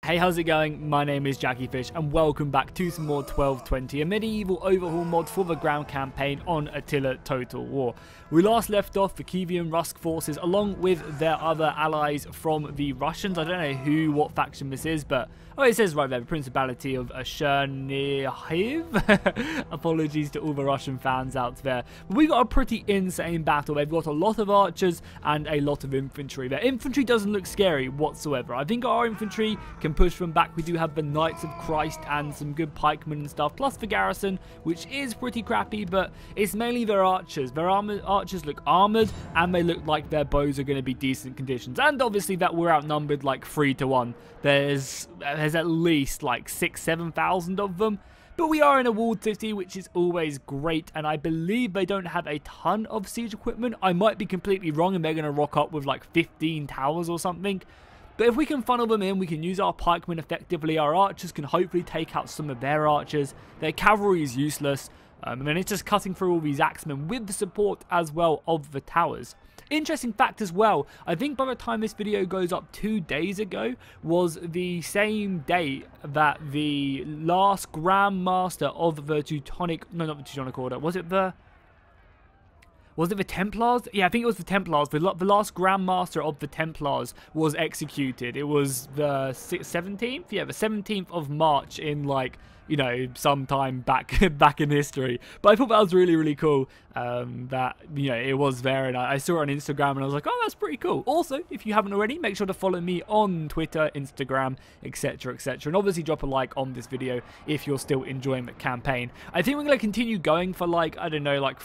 Hey, how's it going? My name is jackiefishhh and welcome back to some more 1220, a medieval overhaul mod for the ground campaign on Attila Total War. We last left off the Kievan Rusk forces along with their other allies from the Russians. I don't know what faction this is, but it says right there, the Principality of Chernihiv. Apologies to all the Russian fans out there. But we got a pretty insane battle. They've got a lot of archers and a lot of infantry. Their infantry doesn't look scary whatsoever. I think our infantry can push them back. We do have the Knights of Christ and some good pikemen and stuff, plus the garrison, which is pretty crappy, but it's mainly their archers. Their archers look armored, and they look like their bows are going to be decent conditions. And obviously that we're outnumbered like 3 to 1. There's at least like 6,000-7,000 of them. But we are in a walled city, which is always great, and I believe they don't have a ton of siege equipment. I might be completely wrong, and they're going to rock up with like 15 towers or something. But if we can funnel them in, we can use our pikemen effectively. Our archers can hopefully take out some of their archers. Their cavalry is useless. And then it's just cutting through all these axemen with the support as well of the towers. Interesting fact as well, I think by the time this video goes up 2 days ago was the same day that the last Grand Master of the Teutonic, no, not the Teutonic Order, was it the Templars? Yeah, I think it was the Templars. The last Grand Master of the Templars was executed. It was the 17th? Yeah, the 17th of March in, like, you know, sometime back in history. But I thought that was really, really cool that, you know, it was there. And I saw it on Instagram and I was like, oh, that's pretty cool. Also, if you haven't already, make sure to follow me on Twitter, Instagram, etc, etc. And obviously drop a like on this video if you're still enjoying the campaign. I think we're going to continue going for, like, I don't know, like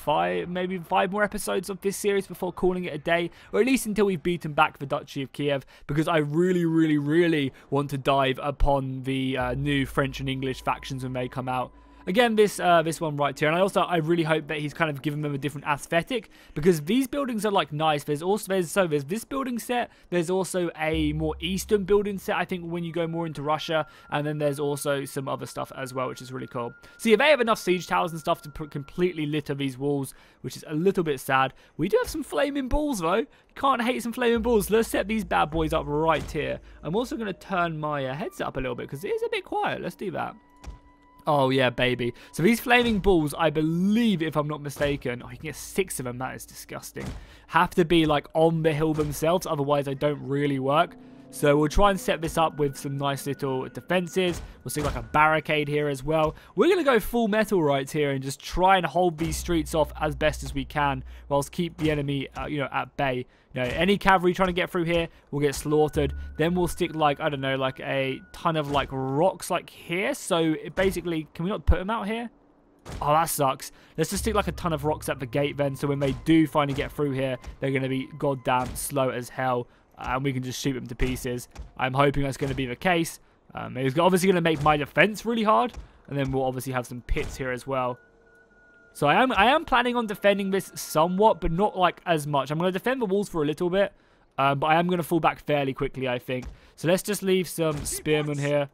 maybe five more episodes of this series before calling it a day. Or at least until we've beaten back the Duchy of Kiev. Because I really, really, really want to dive upon the new French and English factions when they come out. Again, this one right here, and I really hope that he's kind of given them a different aesthetic, because these buildings are like nice. There's this building set. There's also a more eastern building set, I think, when you go more into Russia, and then there's also some other stuff as well, which is really cool. So yeah, they have enough siege towers and stuff to completely litter these walls, which is a little bit sad. We do have some flaming balls though. Can't hate some flaming balls. Let's set these bad boys up right here. I'm also going to turn my headset up a little bit because it is a bit quiet. Let's do that. Oh, yeah, baby. So these flaming balls, I believe, if I'm not mistaken, you can get 6 of them. That is disgusting. Have to be, like, on the hill themselves. Otherwise, they don't really work. So we'll try and set this up with some nice little defenses. We'll see like a barricade here as well. We're going to go full metal right here and just try and hold these streets off as best as we can, whilst keep the enemy, you know, at bay. You know, any cavalry trying to get through here will get slaughtered. Then we'll stick, like, I don't know, like a ton of, like, rocks, like, here. So it basically, can we not put them out here? Oh, that sucks. Let's just stick, like, a ton of rocks at the gate then, so when they do finally get through here, they're going to be goddamn slow as hell. And we can just shoot them to pieces. I'm hoping that's going to be the case. It's obviously going to make my defense really hard. And then we'll obviously have some pits here as well. So I am planning on defending this somewhat, but not like as much. I'm going to defend the walls for a little bit. But I am going to fall back fairly quickly, I think. So let's just leave some spearmen here.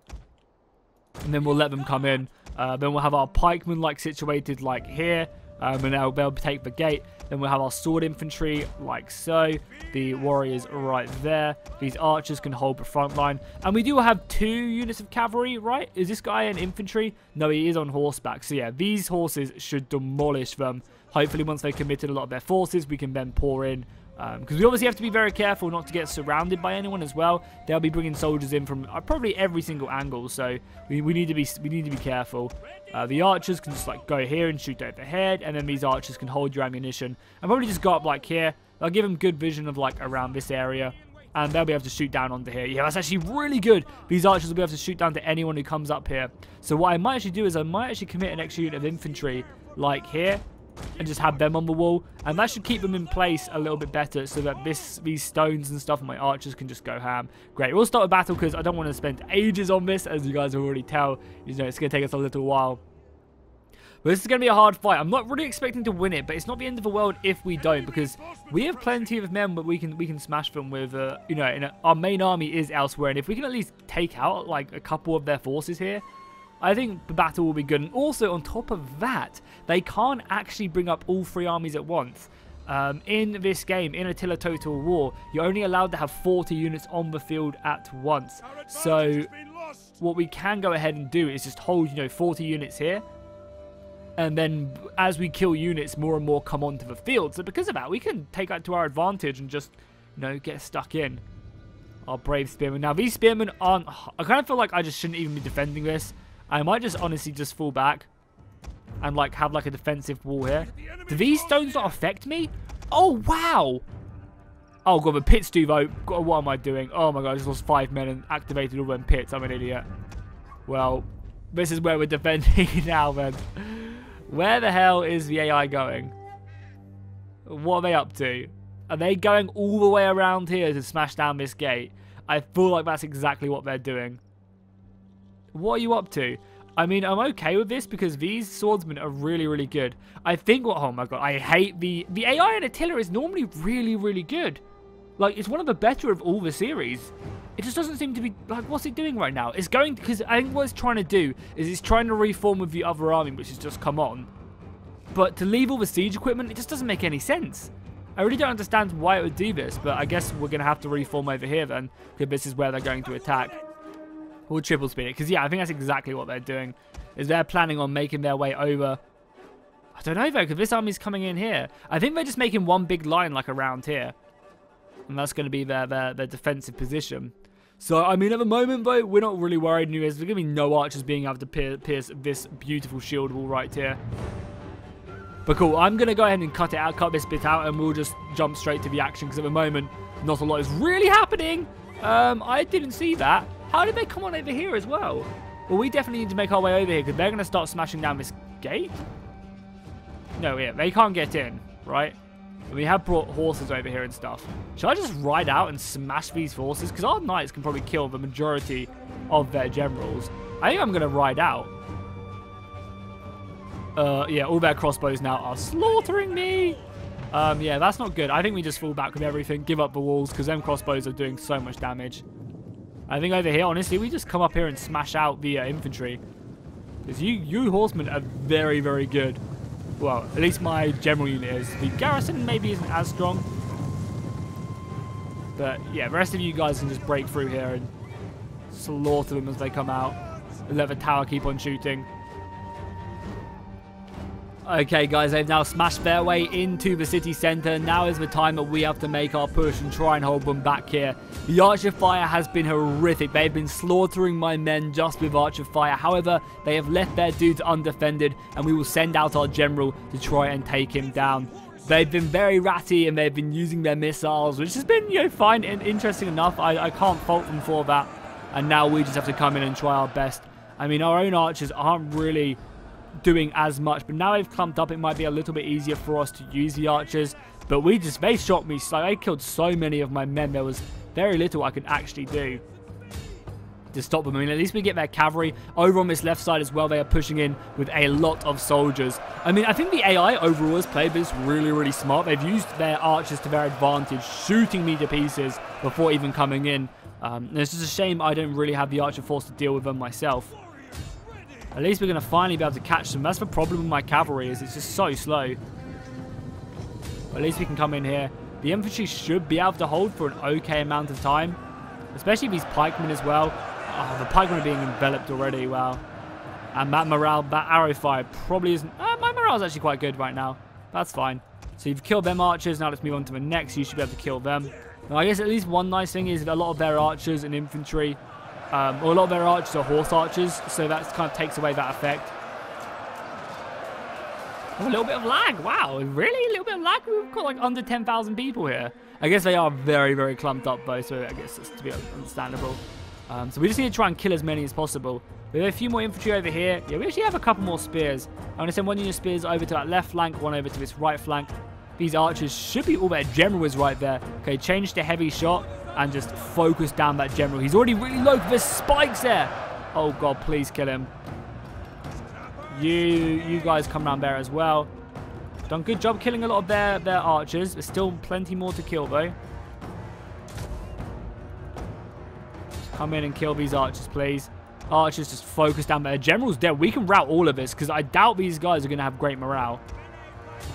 And then we'll let them come in. Then we'll have our pikemen like situated like here. And they'll take the gate. Then we'll have our sword infantry like so. The warriors right there. These archers can hold the front line. And we do have 2 units of cavalry, right? Is this guy an infantry? No, he is on horseback. So yeah, these horses should demolish them. Hopefully once they've committed a lot of their forces, we can then pour in. Because we obviously have to be very careful not to get surrounded by anyone as well. They'll be bringing soldiers in from probably every single angle, so we need to be careful. The archers can just like go here and shoot overhead, and then these archers can hold your ammunition and probably just go up like here. They'll give them good vision of like around this area, and they'll be able to shoot down onto here. Yeah, that's actually really good. These archers will be able to shoot down to anyone who comes up here. So what I might actually do is I might actually commit an extra unit of infantry like here, and just have them on the wall, and that should keep them in place a little bit better, so that these stones and stuff and my archers can just go ham. Great, we'll start a battle because I don't want to spend ages on this, as you guys will already tell. You know, it's going to take us a little while. But this is going to be a hard fight. I'm not really expecting to win it, but it's not the end of the world if we don't, because we have plenty of men that we can smash them with. You know, our main army is elsewhere, and if we can at least take out like a couple of their forces here, I think the battle will be good. And also, on top of that, they can't actually bring up all 3 armies at once. In this game, in Attila Total War, you're only allowed to have 40 units on the field at once. So what we can go ahead and do is just hold, 40 units here. And then as we kill units, more and more come onto the field. So because of that, we can take that to our advantage and just, get stuck in. Our brave spearmen. Now, these spearmen aren't... I kind of feel like I just shouldn't even be defending this. I might just honestly just fall back and, have, a defensive wall here. Do these stones not affect me? Oh, wow! Oh, God, the pits do, though. God, what am I doing? Oh, my God, I just lost 5 men and activated all them pits. I'm an idiot. Well, this is where we're defending now, then. Where the hell is the AI going? What are they up to? Are they going all the way around here to smash down this gate? I feel like that's exactly what they're doing. What are you up to? I mean, I'm okay with this because these swordsmen are really, really good. I think what... Oh my God, I hate the AI in Attila is normally really, really good. It's one of the better of all the series. It just doesn't seem to be... what's it doing right now? It's going... Because I think what it's trying to do is it's trying to reform with the other army, which has just come on. But to leave all the siege equipment, it just doesn't make any sense. I really don't understand why it would do this, but I guess we're going to have to reform over here then, because this is where they're going to attack. We'll triple speed it, because yeah, I think that's exactly what they're doing, is they're planning on making their way over. I don't know though, because this army's coming in here. I think they're just making one big line around here. And that's going to be their defensive position. So, I mean, at the moment, though, we're not really worried. There's going to be no archers being able to pierce this beautiful shield wall right here. But cool, I'm going to go ahead and cut this bit out, and we'll just jump straight to the action, because at the moment, not a lot is really happening. I didn't see that. How did they come on over here as well? Well, we definitely need to make our way over here, because they're going to start smashing down this gate. No, yeah, they can't get in, right? And we have brought horses over here and stuff. Should I just ride out and smash these horses? Because our knights can probably kill the majority of their generals. I think I'm going to ride out. Yeah, all their crossbows now are slaughtering me. Yeah, that's not good. I think we just fall back with everything, give up the walls, because them crossbows are doing so much damage. I think over here, honestly, we just come up here and smash out the infantry. Because you horsemen are very, very good. Well, at least my general unit is. The garrison maybe isn't as strong. But yeah, the rest of you guys can just break through here and slaughter them as they come out. And let the tower keep on shooting. Okay, guys, they've now smashed their way into the city centre. Now is the time that we have to make our push and try and hold them back here. The archer fire has been horrific. They've been slaughtering my men just with archer fire. However, they have left their dudes undefended, and we will send out our general to try and take him down. They've been very ratty, and they've been using their missiles, which has been, fine and interesting enough. I can't fault them for that. And now we just have to come in and try our best. I mean, our own archers aren't really doing as much, but now they've clumped up, it might be a little bit easier for us to use the archers. But they shot me, so I killed so many of my men, there was very little I could actually do to stop them. I mean, at least we get their cavalry over on this left side as well. They are pushing in with a lot of soldiers. I mean, I think the AI overall has played this really, really smart. They've used their archers to their advantage, shooting me to pieces before even coming in. And it's just a shame I don't really have the archer force to deal with them myself. At least we're going to finally be able to catch them. That's the problem with my cavalry, is it's just so slow. But at least we can come in here. The infantry should be able to hold for an okay amount of time. Especially these pikemen as well. Oh, the pikemen are being enveloped already. Wow. And that morale, that arrow fire probably isn't... my morale is actually quite good right now. That's fine. So you've killed them archers. Now let's move on to the next. You should be able to kill them. Now I guess at least one nice thing is that a lot of their archers and infantry... or a lot of their archers are horse archers, so that kind of takes away that effect. Oh, a little bit of lag. Wow, really? A little bit of lag? We've got under 10,000 people here. I guess they are very, very clumped up, though, so I guess it's to be understandable. So we just need to try and kill as many as possible. We have a few more infantry over here. Yeah, we actually have a couple more spears. I'm going to send one unit of spears over to that left flank, one over to this right flank. These archers should be... all their general is right there. Okay, change to heavy shot. And just focus down that general. He's already really low. There's spikes there. Oh, God, please kill him. You guys come around there as well. Done a good job killing a lot of their archers. There's still plenty more to kill, though. Just come in and kill these archers, please. Archers, just focus down there. General's dead. We can rout all of this, because I doubt these guys are going to have great morale.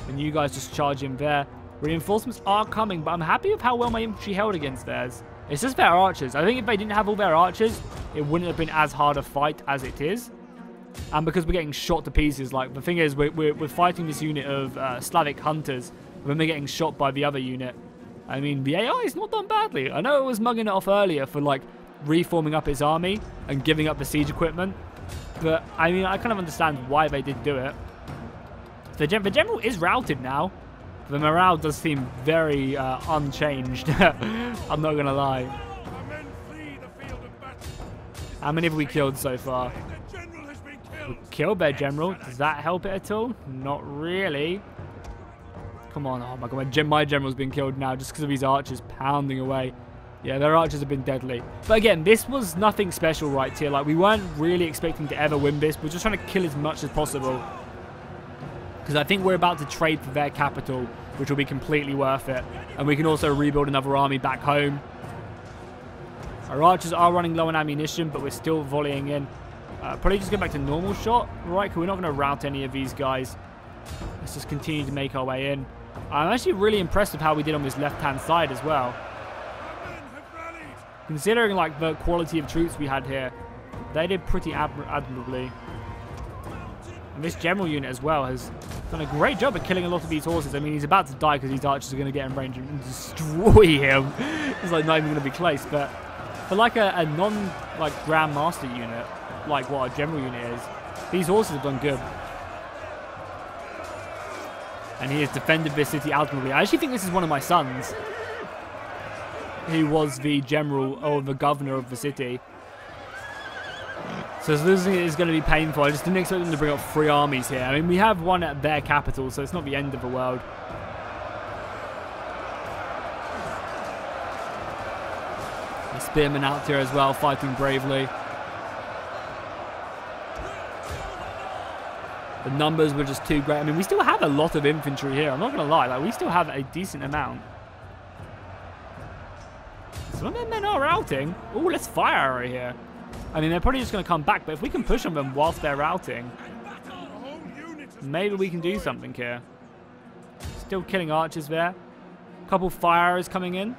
And you guys just charge in there. Reinforcements are coming, but I'm happy with how well my infantry held against theirs. It's just their archers. I think if they didn't have all their archers, it wouldn't have been as hard a fight as it is. And because we're getting shot to pieces, like the thing is, we're fighting this unit of Slavic hunters when we're getting shot by the other unit. I mean, the AI is not done badly. I know it was mugging it off earlier for like reforming up its army and giving up the siege equipment, but I mean, I kind of understand why they did do it. The general is routed now. The morale does seem very unchanged. I'm not gonna lie. How many have we killed so far? We killed their general. Does that help it at all? Not really. Come on. Oh my god, my general's been killed now just because of these archers pounding away. Yeah, their archers have been deadly. But again, this was nothing special right here. Like, we weren't really expecting to ever win this. We're just trying to kill as much as possible. Because I think we're about to trade for their capital, which will be completely worth it. And we can also rebuild another army back home. Our archers are running low on ammunition, but we're still volleying in. Probably just go back to normal shot, right? Because we're not going to rout any of these guys. Let's just continue to make our way in. I'm actually really impressed with how we did on this left-hand side as well. Considering like the quality of troops we had here, they did pretty admirably. And this general unit as well has done a great job at killing a lot of these horses. I mean, he's about to die because these archers are going to get in range and destroy him. It's like not even going to be close. But for like a non-like Grandmaster unit, like what our general unit is, these horses have done good. And he has defended this city admirably. I actually think this is one of my sons, who was the general or the governor of the city. So losing it is going to be painful. I just didn't expect them to bring up 3 armies here. I mean, we have one at their capital, so it's not the end of the world. The spearmen out here as well, fighting bravely. The numbers were just too great. I mean, we still have a lot of infantry here. I'm not going to lie. Like, we still have a decent amount. Some of their men are routing. Oh, let's fire right here. I mean, they're probably just going to come back. But if we can push on them whilst they're routing, maybe we can do something here. Still killing archers there. A couple fire arrows coming in.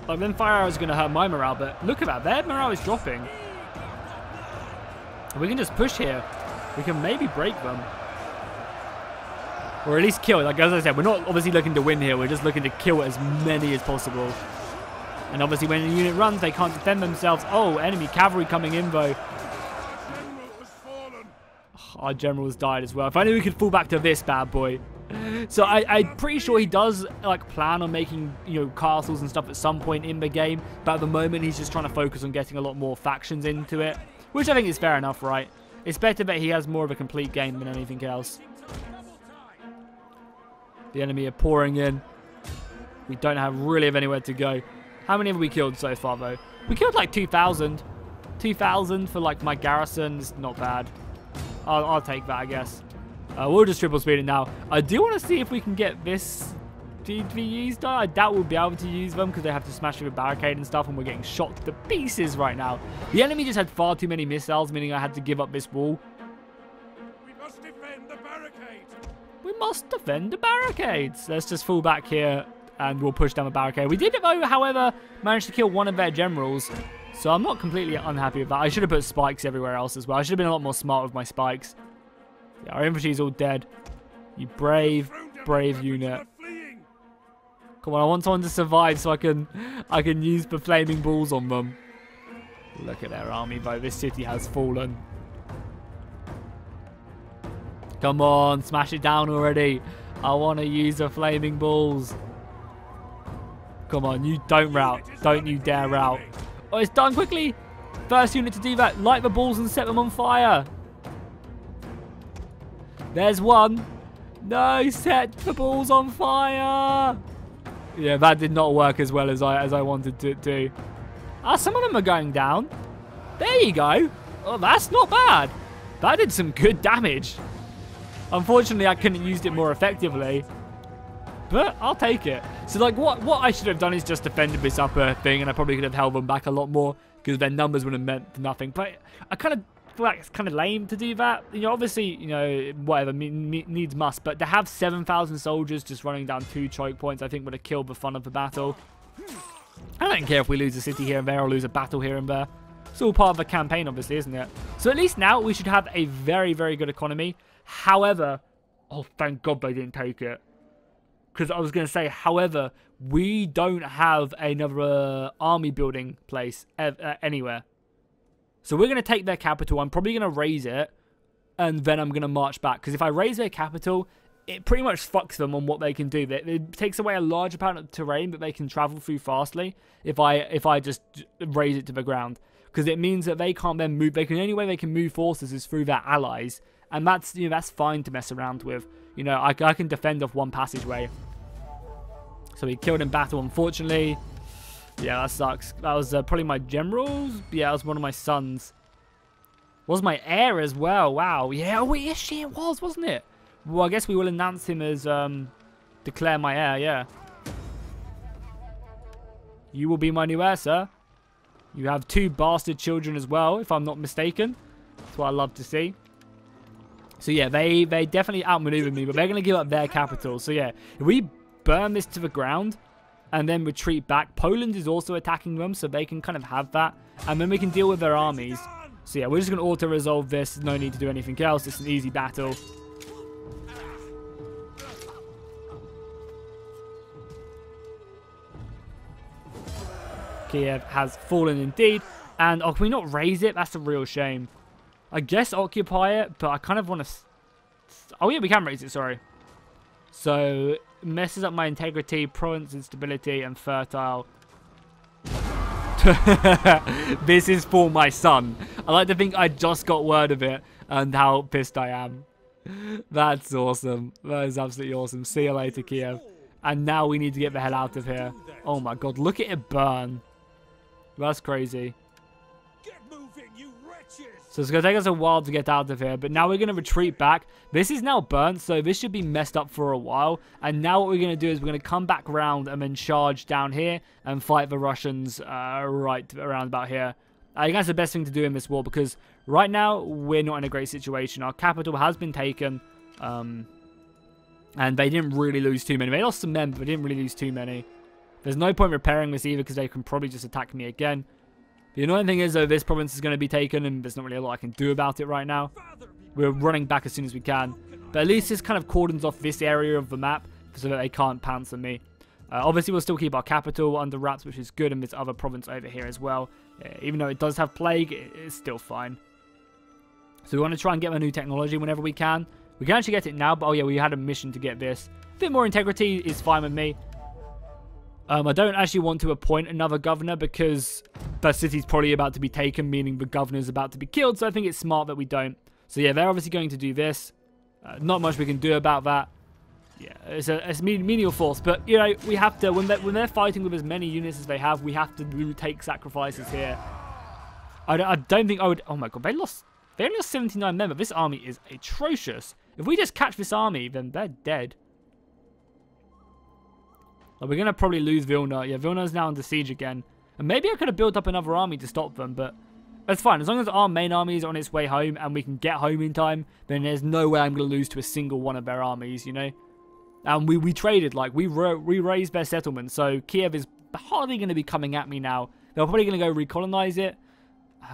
Like, then fire arrows are going to hurt my morale. But look at that. Their morale is dropping. We can just push here. We can maybe break them. Or at least kill. Like, as I said, we're not obviously looking to win here. We're just looking to kill as many as possible. And obviously when a unit runs, they can't defend themselves. Oh, enemy cavalry coming in, though. Oh, our general's died as well. If I knew we could fall back to this bad boy. So I'm pretty sure he does like plan on making, you know, castles and stuff at some point in the game. But at the moment, he's just trying to focus on getting a lot more factions into it. Which I think is fair enough, right? It's better that he has more of a complete game than anything else. The enemy are pouring in. We don't really have anywhere to go. How many have we killed so far, though? We killed like 2,000. 2,000 for like my garrison is not bad. I'll take that, I guess. We'll just triple speed it now. I do want to see if we can get this to be used. I doubt we'll be able to use them because they have to smash through a barricade and stuff, and we're getting shot to pieces right now. The enemy just had far too many missiles, meaning I had to give up this wall. We must defend the barricade. We must defend the barricades. Let's just fall back here and we'll push down the barricade. We did, however, manage to kill one of their generals, so I'm not completely unhappy with that. I should have put spikes everywhere else as well. I should have been a lot more smart with my spikes. Yeah, our infantry is all dead. You brave unit. Come on, I want someone to survive so I can use the flaming balls on them. Look at their army, though. This city has fallen. Come on, smash it down already. I want to use the flaming balls. Come on, you don't rout. Don't you dare rout. Oh, it's done quickly. First unit to do that. Light the balls and set them on fire. There's one. No, set the balls on fire. Yeah, that did not work as well as I wanted to do. Ah, some of them are going down. There you go. Oh, that's not bad. That did some good damage. Unfortunately, I couldn't have used it more effectively. But I'll take it. So, like, what I should have done is just defended this upper thing, and I probably could have held them back a lot more because their numbers would have meant nothing. But I kind of feel like it's kind of lame to do that. You know, obviously, you know, whatever, needs must. But to have 7,000 soldiers just running down 2 choke points, I think would have killed the fun of the battle. I don't care if we lose a city here and there or lose a battle here and there. It's all part of the campaign, obviously, isn't it? So at least now we should have a very, very good economy. However, oh, thank God they didn't take it. Because I was going to say, however, we don't have another army building place anywhere. So we're going to take their capital. I'm probably going to raise it. And then I'm going to march back. Because if I raise their capital, it pretty much fucks them on what they can do. It takes away a large amount of terrain that they can travel through fastly if I just raise it to the ground. Because it means that they can't then move. The only way they can move forces is through their allies. And that's, that's fine to mess around with. I can defend off one passageway. So he killed in battle, unfortunately. Yeah, that sucks. That was probably my generals. Yeah, that was one of my sons. Was my heir as well. Wow. Yeah, oh, yeah, shit, it was, wasn't it? Well, I guess we will announce him as declare my heir, yeah. You will be my new heir, sir. You have 2 bastard children as well, if I'm not mistaken. That's what I love to see. So yeah, they definitely outmaneuvered me, but they're going to give up their capital. So yeah, if we burn this to the ground and then retreat back, Poland is also attacking them, so they can kind of have that. And then we can deal with their armies. So yeah, we're just going to auto-resolve this. No need to do anything else. It's an easy battle. Kiev has fallen indeed. And oh, can we not raise it? That's a real shame. I guess occupy it, but I kind of want to... Oh yeah, we can raise it, sorry. So, messes up my integrity, province instability, and fertile. This is for my son. I like to think I just got word of it and how pissed I am. That's awesome. That is absolutely awesome. See you later, Kiev. And now we need to get the hell out of here. Oh my god, look at it burn. That's crazy. Get moving, you wretches! So it's going to take us a while to get out of here. But now we're going to retreat back. This is now burnt, so this should be messed up for a while. And now what we're going to do is we're going to come back around and then charge down here and fight the Russians right around about here. I think that's the best thing to do in this war because right now we're not in a great situation. Our capital has been taken. And they didn't really lose too many. They lost some men, but they didn't really lose too many. There's no point repairing this either because they can probably just attack me again. The annoying thing is, though, this province is going to be taken and there's not really a lot I can do about it right now. We're running back as soon as we can. But at least this kind of cordons off this area of the map so that they can't pounce on me. Obviously, we'll still keep our capital under wraps, which is good, and this other province over here as well. Even though it does have plague, it's still fine. So we want to try and get a new technology whenever we can. We can actually get it now, but oh yeah, we had a mission to get this. A bit more integrity is fine with me. I don't actually want to appoint another governor because the city's probably about to be taken, meaning the governor's about to be killed, so I think it's smart that we don't. So yeah, they're obviously going to do this. Not much we can do about that. Yeah, it's menial force, but you know, we have to, when they're fighting with as many units as they have, we have to take sacrifices here. I don't think I would, oh my god, they only lost 79 men, but this army is atrocious. If we just catch this army, then they're dead. We're going to probably lose Vilna. Yeah, Vilna's now under siege again. And maybe I could have built up another army to stop them, but that's fine. As long as our main army is on its way home and we can get home in time, then there's no way I'm going to lose to a single one of their armies, you know? And we traded, like, we raised their settlement, so Kiev is hardly going to be coming at me now. They're probably going to go recolonize it.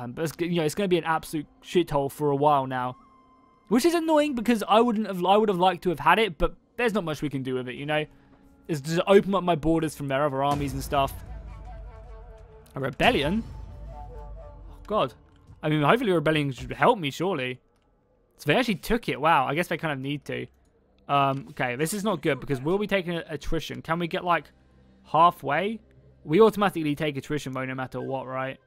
But it's, you know, it's going to be an absolute shithole for a while now. Which is annoying because I would have liked to have had it, but there's not much we can do with it, you know? Is to open up my borders from their other armies and stuff. A rebellion? Oh, God. I mean, hopefully a rebellion should help me, surely. So they actually took it. Wow, I guess they kind of need to. Okay, this is not good because we'll be taking attrition. Can we get, like, halfway? We automatically take attrition no matter what, right?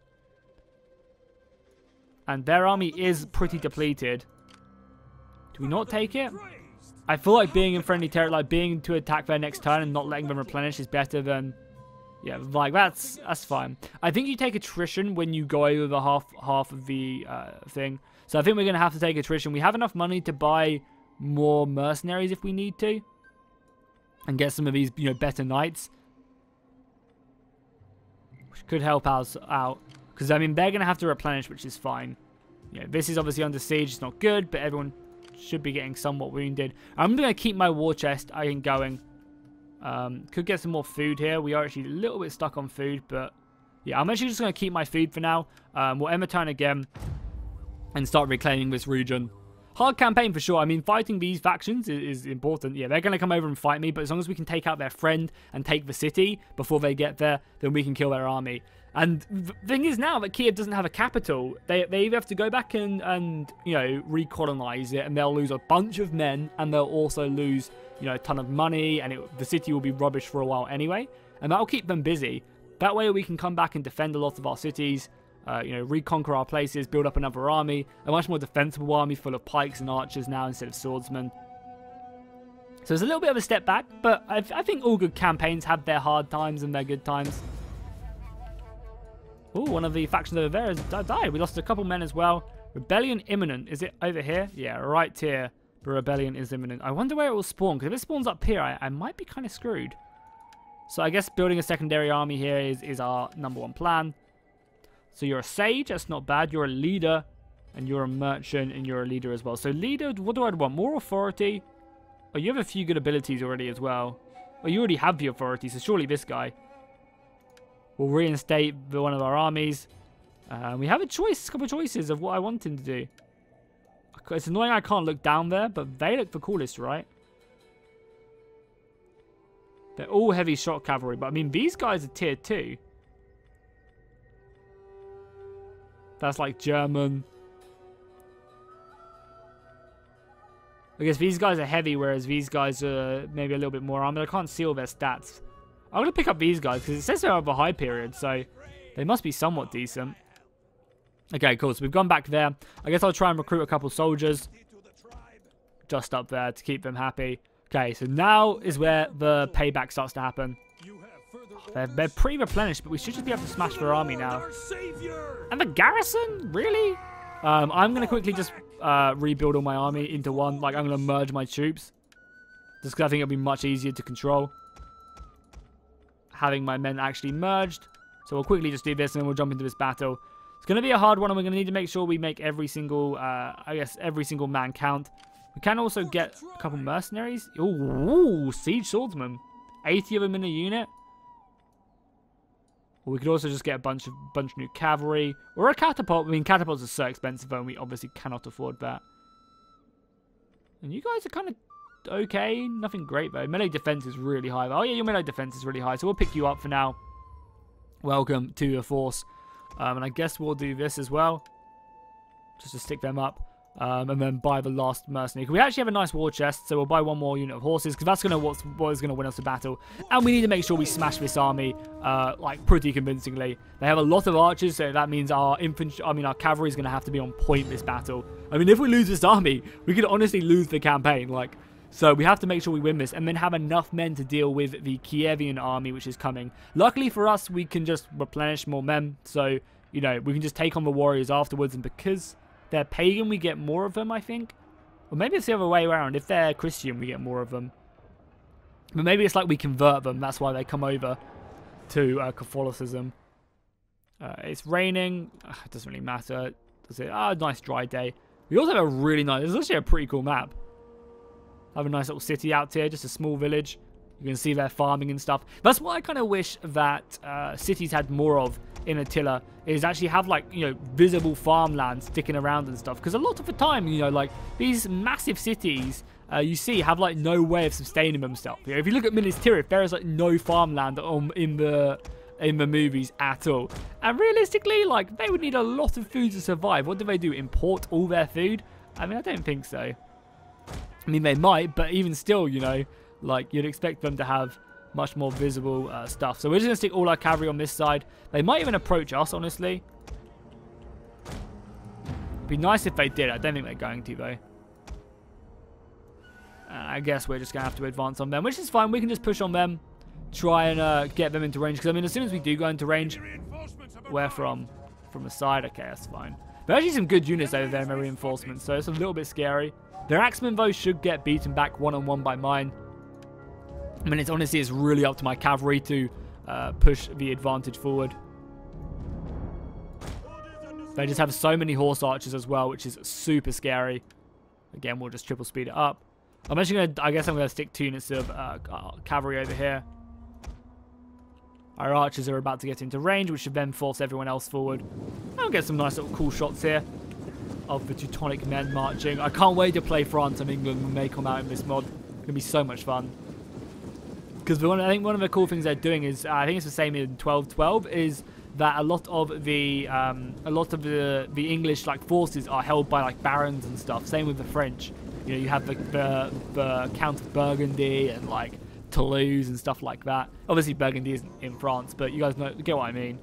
And their army is pretty depleted. Do we not take it? I feel like being in friendly territory, like being to attack their next turn and not letting them replenish is better than, yeah, like that's fine. I think you take attrition when you go over the half of the thing. So I think we're gonna have to take attrition. We have enough money to buy more mercenaries if we need to, and get some of these, you know, better knights, which could help us out. Because I mean they're gonna have to replenish, which is fine. Yeah, this is obviously under siege. It's not good, but everyone should be getting somewhat wounded. I'm going to keep my war chest going. Could get some more food here. We are actually a little bit stuck on food, but yeah, I'm actually just going to keep my food for now. We'll end the turn again and start reclaiming this region. Hard campaign for sure. I mean, fighting these factions is important. Yeah, they're going to come over and fight me, but as long as we can take out their friend and take the city before they get there, then we can kill their army. And the thing is now that Kiev doesn't have a capital, they either have to go back and you know, recolonize it, and they'll lose a bunch of men, and they'll also lose, you know, a ton of money, and the city will be rubbish for a while anyway, and that'll keep them busy. That way we can come back and defend a lot of our cities, you know, reconquer our places, build up another army, a much more defensible army full of pikes and archers now instead of swordsmen. So it's a little bit of a step back, but I think all good campaigns have their hard times and their good times. Oh, one of the factions over there has died. We lost a couple men as well. Rebellion imminent. Is it over here? Yeah, right here. The rebellion is imminent. I wonder where it will spawn, because if it spawns up here, I might be kind of screwed. So I guess building a secondary army here is our #1 plan. So you're a sage, that's not bad. You're a leader, and you're a merchant, and you're a leader as well. So leader, what do I want? More authority? Oh, you have a few good abilities already as well. Oh, you already have the authority, so surely this guy will reinstate one of our armies. We have a couple of choices of what I want him to do. It's annoying I can't look down there, but they look the coolest, right? They're all heavy shot cavalry, but I mean, these guys are tier 2. That's like German. I guess these guys are heavy, whereas these guys are maybe a little bit more armored. I can't see all their stats. I'm going to pick up these guys, because it says they're of a high period, so they must be somewhat decent. Okay, cool. So we've gone back there. I guess I'll try and recruit a couple soldiers just up there to keep them happy. Okay, so now is where the payback starts to happen. They're pre-replenished, but we should just be able to smash their army now. And the garrison? Really? I'm going to quickly just rebuild all my army into one. Like, I'm going to merge my troops, just because I think it'll be much easier to control having my men actually merged. So we'll quickly just do this, and then we'll jump into this battle. It's going to be a hard one, and we're going to need to make sure we make every single, I guess, every single man count. We can also get a couple mercenaries. Ooh, siege swordsmen. 80 of them in a unit. Or we could also just get a bunch of new cavalry. Or a catapult. I mean, catapults are so expensive, and we obviously cannot afford that. And you guys are kind of okay. Nothing great, though. Melee defense is really high. Oh, yeah, your melee defense is really high. So we'll pick you up for now. Welcome to your force. And I guess we'll do this as well, just to stick them up, and then buy the last mercenary. We actually have a nice war chest, so we'll buy one more unit of horses, because that's what is going to win us the battle. And we need to make sure we smash this army, like, pretty convincingly. They have a lot of archers, so that means our infantry, our cavalry is going to have to be on point this battle. I mean, if we lose this army, we could honestly lose the campaign, like. So we have to make sure we win this, and then have enough men to deal with the Kievian army, which is coming. Luckily for us, we can just replenish more men, so, you know, we can just take on the warriors afterwards, and because they're pagan, we get more of them, I think. Or maybe it's the other way around. If they're Christian, we get more of them. But maybe it's like we convert them, that's why they come over to Catholicism. It's raining. It doesn't really matter, does it? Nice dry day. We also have a really nice, it's actually a pretty cool map. I have a nice little city out here, just a small village. You can see their farming and stuff. That's what I kind of wish that cities had more of in Attila, is actually have, like, you know, visible farmland sticking around and stuff. Because a lot of the time, you know, like, these massive cities, you see, have, like, no way of sustaining themselves. You know, if you look at Minas Tirith, there is, like, no farmland in the movies at all. And realistically, like, they would need a lot of food to survive. What do? Import all their food? I mean, I don't think so. I mean, they might, but even still, you know, like, you'd expect them to have much more visible stuff. So we're just going to stick all our cavalry on this side. They might even approach us, honestly. It'd be nice if they did. I don't think they're going to, though. I guess we're just going to have to advance on them, which is fine. We can just push on them, try and get them into range. Because, I mean, as soon as we do go into range, where from? From the side? Okay, that's fine. There are actually some good units over there in my reinforcements, so it's a little bit scary. Their axemen, though, should get beaten back one-on-one by mine. I mean, it's really up to my cavalry to push the advantage forward. They just have so many horse archers as well, which is super scary. Again, we'll just triple speed it up. I'm actually going to, I guess I'm going to stick 2 units of cavalry over here. Our archers are about to get into range, which should then force everyone else forward. I'll get some nice little cool shots here of the Teutonic men marching. I can't wait to play France and England when they come out in this mod. It's going to be so much fun. Because I think one of the cool things they're doing is, I think it's the same in 1212, is that a lot of the English like forces are held by like barons and stuff. Same with the French. You know, you have the Count of Burgundy and like Toulouse and stuff like that. Obviously Burgundy isn't in France, but you guys get what I mean.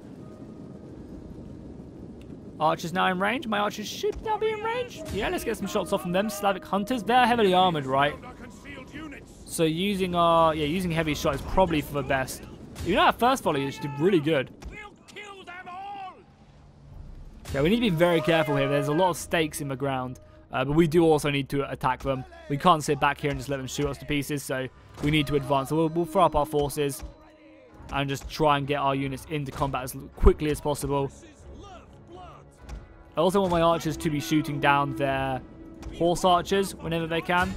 Archers now in range. My archers should now be in range. Yeah, let's get some shots off from them. Slavic hunters. They're heavily armored, right? So using heavy shot is probably for the best. You know, our first volley is really good. Yeah, we need to be very careful here. There's a lot of stakes in the ground. But we do also need to attack them. We can't sit back here and just let them shoot us to pieces. So we need to advance. So we'll throw up our forces and just try and get our units into combat as quickly as possible. I also want my archers to be shooting down their horse archers whenever they can.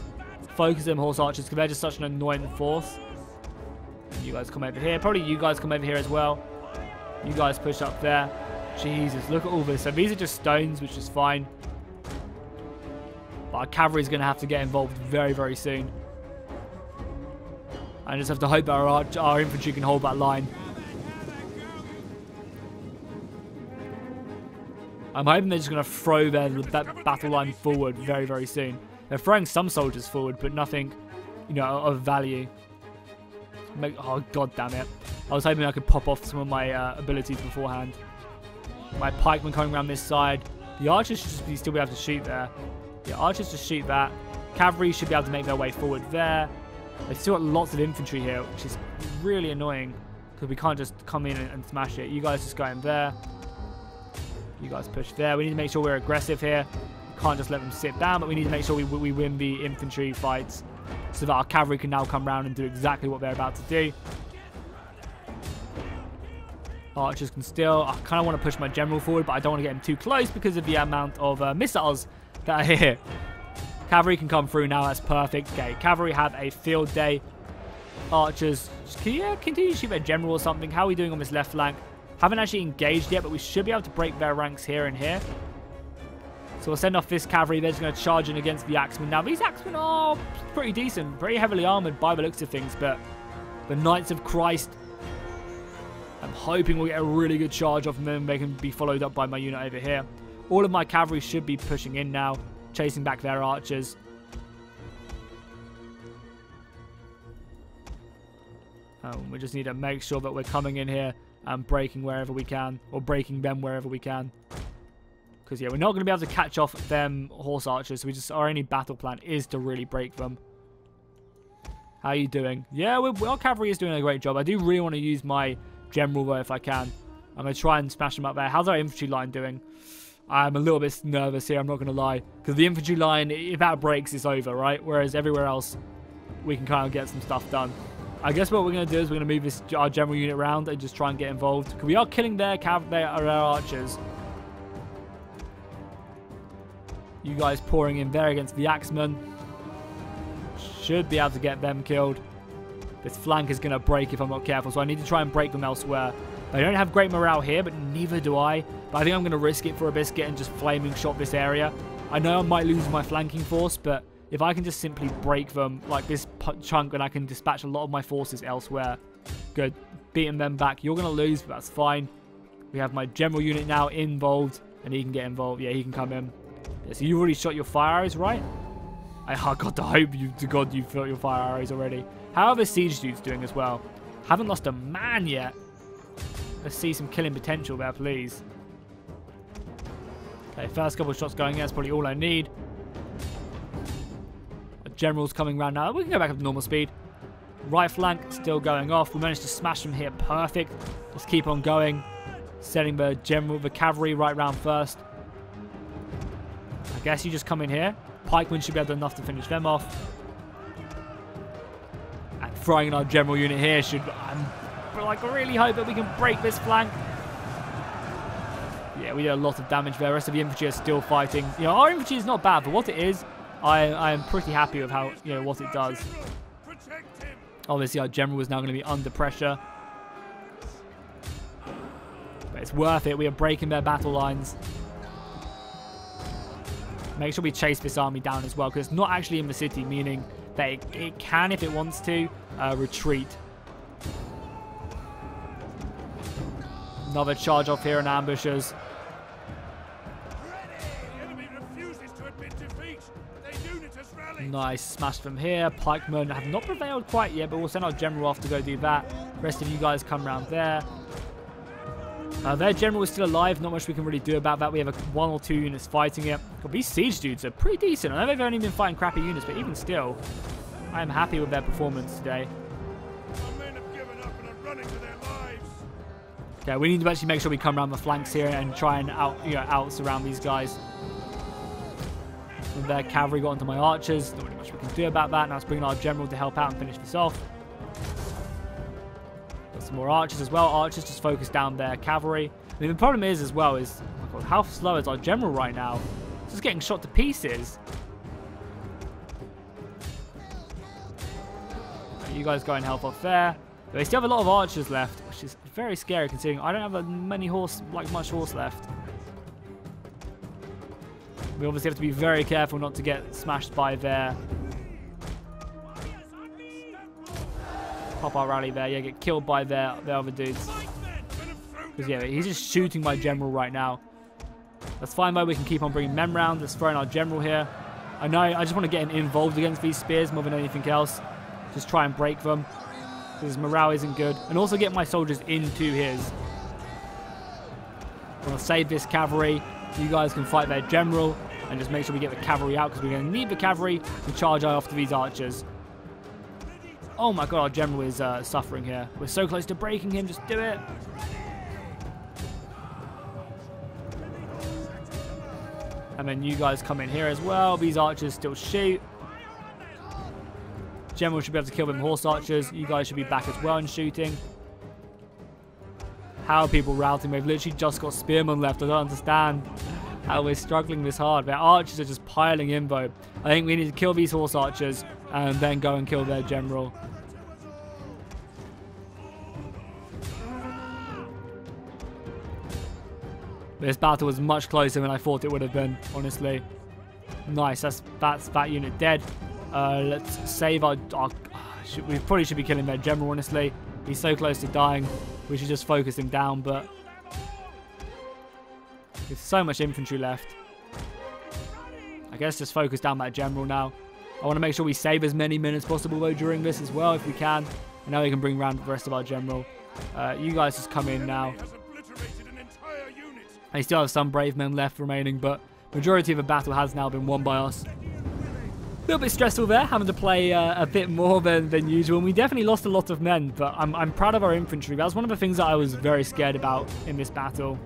Focus them horse archers because they're just such an annoying force. And you guys come over here. Probably you guys come over here as well. You guys push up there. Jesus, look at all this. So these are just stones, which is fine. But our cavalry is going to have to get involved very, very soon. I just have to hope that our infantry can hold that line. I'm hoping they're just going to throw that battle line forward very, very soon. They're throwing some soldiers forward, but nothing, you know, of value. Oh, god damn it. I was hoping I could pop off some of my abilities beforehand. My pikemen coming around this side. The archers should still be able to shoot there. Yeah, archers just shoot that. Cavalry should be able to make their way forward there. They've still got lots of infantry here, which is really annoying. Because we can't just come in and smash it. You guys just go in there. You guys push there. We need to make sure we're aggressive here. We can't just let them sit down, but we need to make sure we win the infantry fights. So that our cavalry can now come around and do exactly what they're about to do. Archers can still... I kind of want to push my general forward, but I don't want to get him too close because of the amount of missiles that are here. Cavalry can come through now. That's perfect. Okay, cavalry have a field day. Archers, can you continue to shoot their general or something? How are we doing on this left flank? Haven't actually engaged yet, but we should be able to break their ranks here and here. So we'll send off this cavalry. They're just going to charge in against the axemen. Now, these axemen are pretty decent, pretty heavily armored by the looks of things, but the Knights of Christ, I'm hoping we'll get a really good charge off them. They can be followed up by my unit over here. All of my cavalry should be pushing in now, chasing back their archers. We just need to make sure that we're coming in here and breaking wherever we can, or breaking them wherever we can. Because, yeah, we're not going to be able to catch off them horse archers. So our only battle plan is to really break them. How are you doing? Yeah, our cavalry is doing a great job. I do really want to use my general, though, if I can. I'm going to try and smash them up there. How's our infantry line doing? I'm a little bit nervous here, I'm not going to lie. Because the infantry line, if that breaks, it's over, right? Whereas everywhere else, we can kind of get some stuff done. I guess what we're going to do is we're going to move our general unit around and just try and get involved. Because we are killing their archers. You guys pouring in there against the axemen. Should be able to get them killed. This flank is going to break if I'm not careful, so I need to try and break them elsewhere. I don't have great morale here, but neither do I. But I think I'm going to risk it for a biscuit and just flaming shot this area. I know I might lose my flanking force, but if I can just simply break them like this chunk, then I can dispatch a lot of my forces elsewhere. Good. Beating them back. You're going to lose, but that's fine. We have my general unit now involved, and he can get involved. Yeah, he can come in. Yeah, so you've already shot your fire arrows, right? I got to hope to God you've shot your fire arrows already. How are the siege dudes doing as well? Haven't lost a man yet. Let's see some killing potential there, please. Okay, first couple of shots going in. That's probably all I need. A general's coming around now. We can go back up to normal speed. Right flank still going off. We managed to smash them here. Perfect. Just keep on going. Setting the cavalry right round first. I guess you just come in here. Pikemen should be able to enough to finish them off. And throwing in our general unit here should... I really hope that we can break this flank. Yeah, we did a lot of damage there. The rest of the infantry are still fighting. You know, our infantry is not bad, but what it is, I am pretty happy with how, you know, what it does. Obviously, our general is now going to be under pressure. But it's worth it. We are breaking their battle lines. Make sure we chase this army down as well, because it's not actually in the city, meaning that it can, if it wants to, retreat. Another charge off here and ambushes. Nice smash from here. Pikemen have not prevailed quite yet, but we'll send our general off to go do that. The rest of you guys come around there. Their general is still alive. Not much we can really do about that. We have 1 or 2 units fighting it. But these siege dudes are pretty decent. I know they've only been fighting crappy units, but even still, I am happy with their performance today. Okay, we need to actually make sure we come around the flanks here and try and out-surround these guys. With their cavalry got onto my archers. Not really much we can do about that. Now let's bring in our general to help out and finish this off. Got some more archers as well. Archers just focus down their cavalry. I mean, the problem is as well is, oh my God, how slow is our general right now? It's just getting shot to pieces. You guys go and help off there. But they still have a lot of archers left, which is very scary considering I don't have much horse left. We obviously have to be very careful not to get smashed by their... Pop our rally there. Yeah, get killed by their other dudes. Because yeah, he's just shooting my general right now. That's fine though, we can keep on bringing men round. Let's throw in our general here. I know, I just want to get him involved against these spears more than anything else. Just try and break them. Because morale isn't good. And also get my soldiers into his. I want to save this cavalry. You guys can fight their general. And just make sure we get the cavalry out. Because we're going to need the cavalry to charge after these archers. Oh my God, our general is suffering here. We're so close to breaking him. Just do it. And then you guys come in here as well. These archers still shoot. General should be able to kill them horse archers. You guys should be back as well in shooting. How are people routing? They've literally just got spearmen left. I don't understand how we're struggling this hard. Their archers are just piling in though. I think we need to kill these horse archers and then go and kill their general. This battle was much closer than I thought it would have been, honestly. Nice, that's that unit dead. Let's save our we probably should be killing their general, honestly. He's so close to dying. We should just focus him down, but there's so much infantry left. I guess just focus down that general now. I want to make sure we save as many men as possible though during this as well if we can. And now we can bring around the rest of our general. You guys just come in now. I still have some brave men left remaining, but majority of the battle has now been won by us. A little bit stressful there, having to play a bit more than usual. And we definitely lost a lot of men, but I'm proud of our infantry. That was one of the things that I was very scared about in this battle,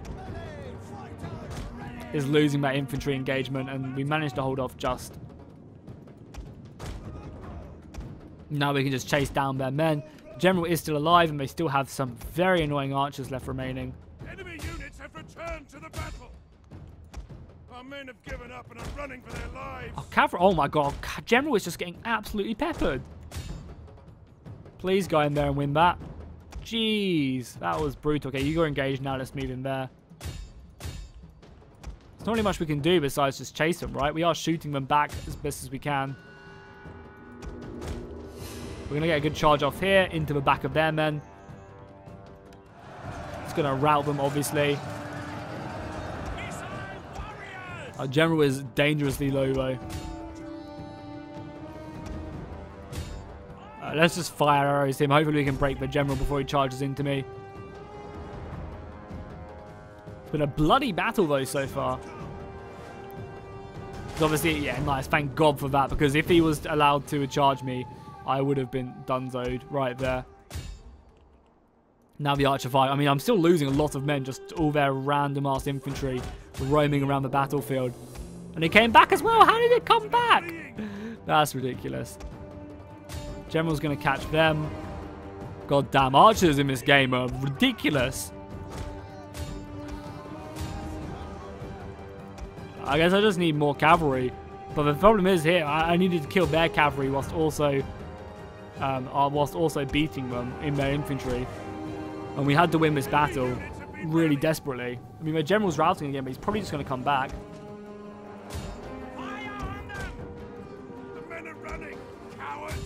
is losing that infantry engagement, and we managed to hold off just. Now we can just chase down their men. The general is still alive, and they still have some very annoying archers left remaining. Enemy units have returned to the battle. Our men have given up and are running for their lives. Oh, cavalry! Oh my God, general is just getting absolutely peppered. Please go in there and win that. Jeez, that was brutal. Okay, you go engaged now. Let's move in there. There's not really much we can do besides just chase them, right? We are shooting them back as best as we can. We're going to get a good charge off here into the back of their men. It's going to rout them, obviously. Our general is dangerously low, though. Let's just fire arrows at him. Hopefully we can break the general before he charges into me. It's been a bloody battle, though, so far. Obviously, yeah, nice. Thank God for that, because if he was allowed to charge me, I would have been dunzoed right there. Now the archer fight. I mean, I'm still losing a lot of men, just all their random-ass infantry roaming around the battlefield. And it came back as well. How did it come back? That's ridiculous. General's going to catch them. God damn, archers in this game are ridiculous. I guess I just need more cavalry. But the problem is here, I needed to kill their cavalry whilst also beating them in their infantry. And we had to win this battle really desperately. I mean, my general's routing again, but he's probably just going to come back.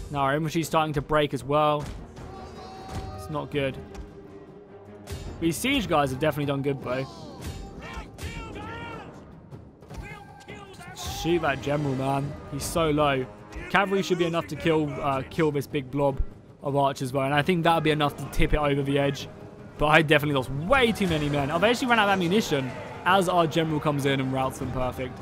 Now our infantry's starting to break as well. It's not good. These siege guys have definitely done good though. Shoot that general, man. He's so low. Cavalry should be enough to kill this big blob of archers though, and I think that would be enough to tip it over the edge. But I definitely lost way too many men. I've actually run out of ammunition as our general comes in and routs them perfect.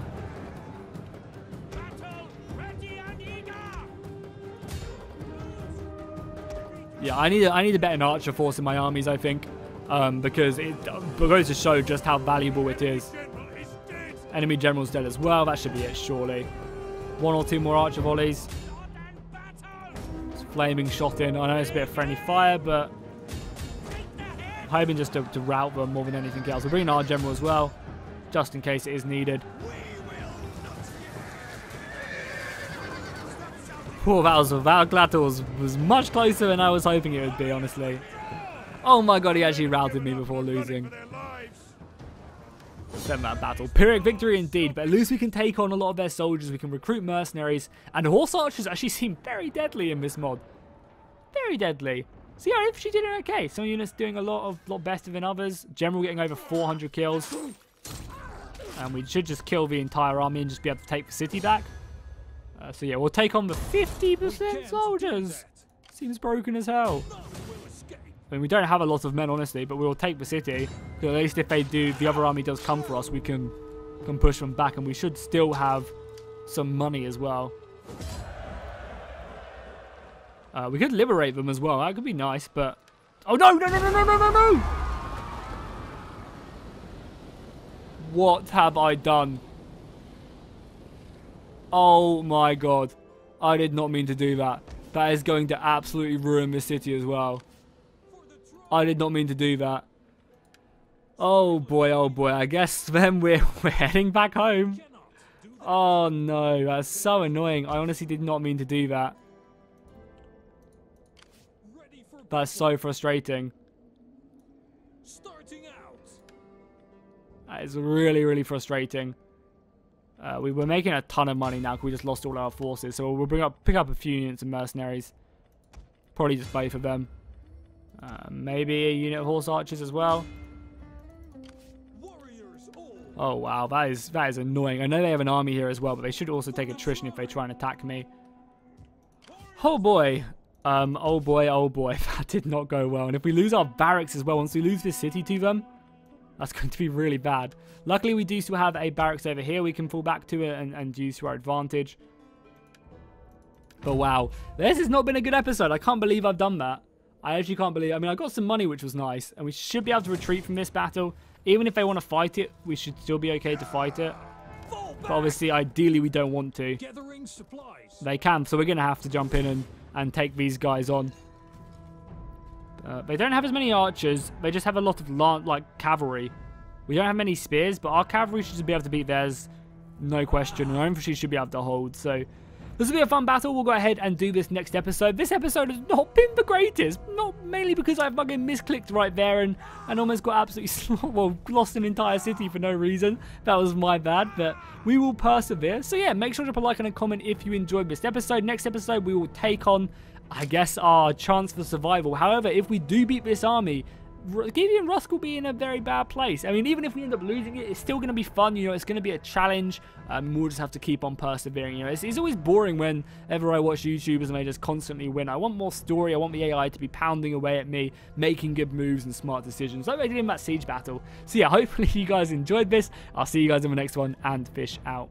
Yeah, I need a better archer force in my armies, I think, because it goes to show just how valuable it is. Enemy general's dead as well. That should be it, surely. 1 or 2 more archer volleys. It's flaming shot in. I know it's a bit of friendly fire, but I'm hoping just to rout them more than anything else. We're bringing our general as well, just in case it is needed. Oh, that battle was much closer than I was hoping it would be, honestly. Oh my god, he actually routed me before losing. Send that battle. Pyrrhic victory indeed, but at least we can take on a lot of their soldiers. We can recruit mercenaries, and horse archers actually seem very deadly in this mod. Very deadly. So yeah, infantry did it okay. Some units doing a lot better than others. General getting over 400 kills. And we should just kill the entire army and just be able to take the city back. So yeah, we'll take on the 50% soldiers. Seems broken as hell. I mean, we don't have a lot of men, honestly, but we'll take the city. So at least if they do, the other army does come for us, we can push them back, and we should still have some money as well. We could liberate them as well. That could be nice, but oh no! What have I done? Oh my god. I did not mean to do that. That is going to absolutely ruin this city as well. I did not mean to do that. Oh boy, oh boy. I guess then we're heading back home. Oh no, that's so annoying. I honestly did not mean to do that. That's so frustrating. That is really, really frustrating. We were making a ton of money now because we just lost all our forces. So we'll pick up a few units of mercenaries. Probably just both of them. Maybe a unit of horse archers as well. Oh wow, that is annoying. I know they have an army here as well, but they should also take attrition if they try and attack me. Oh boy. Oh boy, oh boy. That did not go well. And if we lose our barracks as well, once we lose this city to them, that's going to be really bad. Luckily, we do still have a barracks over here. We can fall back to it and use to our advantage. But wow, this has not been a good episode. I can't believe I've done that. I actually can't believe. I mean, I got some money, which was nice. And we should be able to retreat from this battle. Even if they want to fight it, we should still be okay to fight it. But obviously, ideally, we don't want to. They can, so we're going to have to jump in and take these guys on. They don't have as many archers. They just have a lot of cavalry. We don't have many spears, but our cavalry should be able to beat theirs, no question. And our infantry should be able to hold. So this will be a fun battle. We'll go ahead and do this next episode. This episode has not been the greatest. Not mainly because I fucking misclicked right there and almost got absolutely lost an entire city for no reason. That was my bad, but we will persevere. So yeah, make sure to put a like and a comment if you enjoyed this episode. Next episode, we will take on, I guess, our chance for survival. However, if we do beat this army, Gideon Rusk will be in a very bad place. I mean, even if we end up losing it, it's still going to be fun. You know, it's going to be a challenge. We'll just have to keep on persevering. You know, it's always boring whenever I watch YouTubers and they just constantly win. I want more story. I want the AI to be pounding away at me, making good moves and smart decisions, like they did in that siege battle. So yeah, hopefully you guys enjoyed this. I'll see you guys in the next one, and fish out.